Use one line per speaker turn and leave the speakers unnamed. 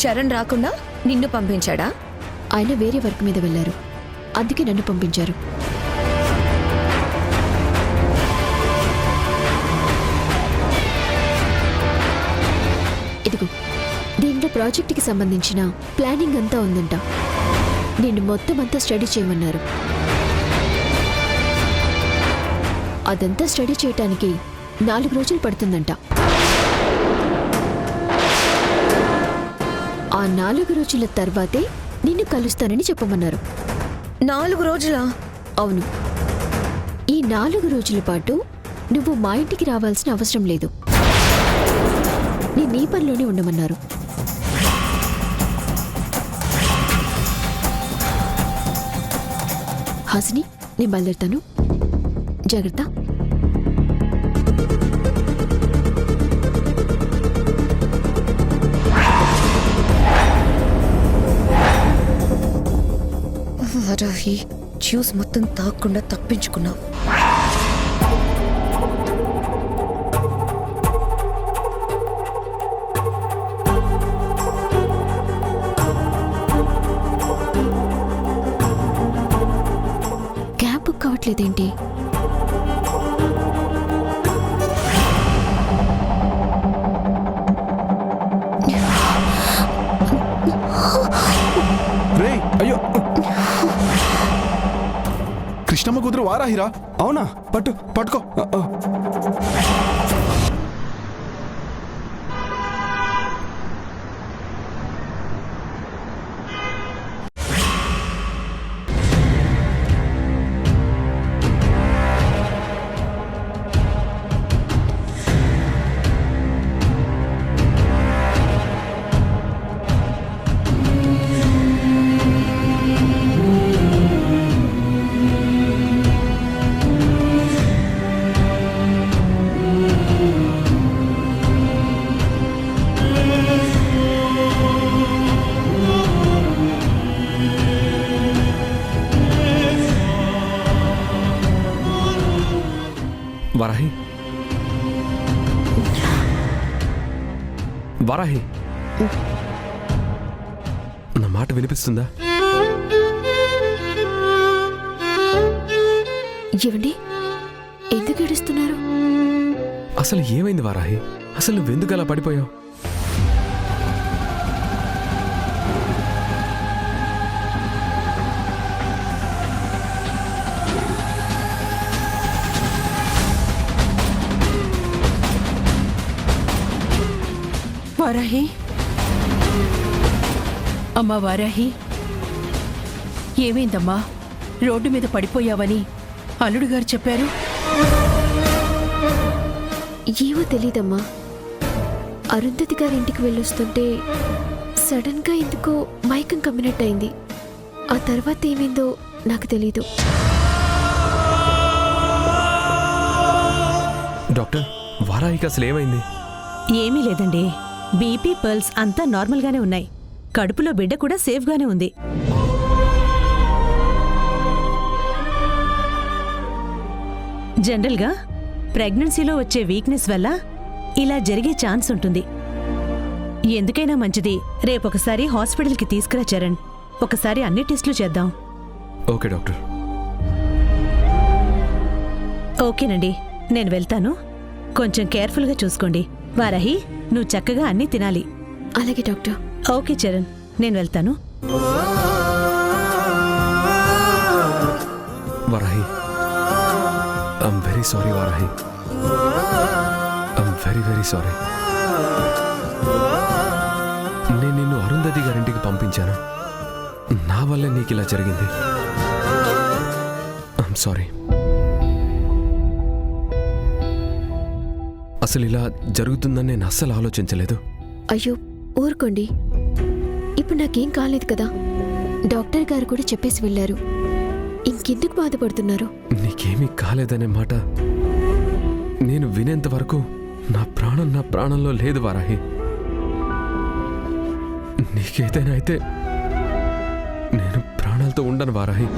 చరణ్ రాకుండా నిన్ను పంపించాడా?
ఆయన వేరే వర్క్ మీద వెళ్లారు, అందుకే నన్ను పంపించారు. ఇదిగో, దీంట్లో ప్రాజెక్టుకి సంబంధించిన ప్లానింగ్ అంతా ఉందంట. నిన్ను మొత్తం అంతా స్టడీ చేయమన్నారు. అదంతా స్టడీ చేయటానికి 4 రోజులు పడుతుందంట. ఆ 4 రోజుల తర్వాతే నిన్ను కలుస్తానని చెప్పమన్నారు.
4 రోజులా?
అవును. ఈ 4 రోజుల పాటు నువ్వు మా ఇంటికి రావాల్సిన అవసరం లేదు. నీ పనిలోనే ఉండమన్నారు. హాసిని, నేను బయలుదేరుతాను. జాగ్రత్త.
వారాహి, జ్యూస్ మొత్తం తాగకుండా తప్పించుకున్నావు.
Cab book కావట్లేదేంటి?
అయ్యో, కృష్ణమ్మ కూతురు వారాహిరా? అవునా? పట్టుకో.
వారాహి, వారాహి, నా మాట వినిపిస్తుందా?
ఏవండి, ఎందుకు ఏడుస్తున్నారు?
అసలు ఏమైంది వారాహి? అసలు నువ్వెందుకు అలా పడిపోయావు?
వారాహి, అమ్మా వారాహి, ఏమైందమ్మా? రోడ్డు మీద పడిపోయావని అల్లుడు గారు చెప్పారు.
ఏమో తెలీదమ్మా. అరుంధతి గారింటికి వెళ్ళొస్తుంటే సడన్ గా ఎందుకో మైకం కమ్మినట్టయింది. ఆ తర్వాత ఏమైందో నాకు తెలీదు.
డాక్టర్, వారాహికి అసలు ఏమైంది?
ఏమీ లేదండి. బీపీ, పల్స్ అంతా నార్మల్గానే ఉన్నాయి. కడుపులో బిడ్డ కూడా సేఫ్గానే ఉంది. జనరల్గా ప్రెగ్నెన్సీలో వచ్చే వీక్నెస్ వల్ల ఇలా జరిగే ఛాన్స్ ఉంటుంది. ఎందుకైనా మంచిది, రేపొకసారి హాస్పిటల్కి తీసుకురా చరణ్. ఒకసారి అన్ని టెస్టులు చేద్దాం.
Okay doctor.
ఓకేనండి, నేను వెళ్తాను. కొంచెం కేర్ఫుల్గా చూసుకోండి. వారాహి, నువ్వు చక్కగా అన్నీ తినాలి.
అలాగే డాక్టర్.
ఓకే చరణ్, నేను వెళ్తాను.
Varahi, I'm very sorry Varahi. I'm very very sorry. నేను నిన్ను అరుంధతి గారింటికి పంపించాను. నా వల్ల నీకు ఇలా జరిగింది. I'm sorry. అసలు ఇలా జరుగుతుందని నేను అస్సలు ఆలోచించలేదు.
అయ్యో ఊరుకోండి, ఇప్పుడు నాకేం కాలేదు కదా. డాక్టర్ గారు కూడా చెప్పేసి వెళ్ళారు. ఇంకెందుకు బాధపడుతున్నారు?
నీకేమీ కాలేదనే మాట నేను వినేంత వరకు నా ప్రాణంలో లేదు వారాహి. నీకేదైనా అయితే నేను ప్రాణాలతో ఉండను వారాహి.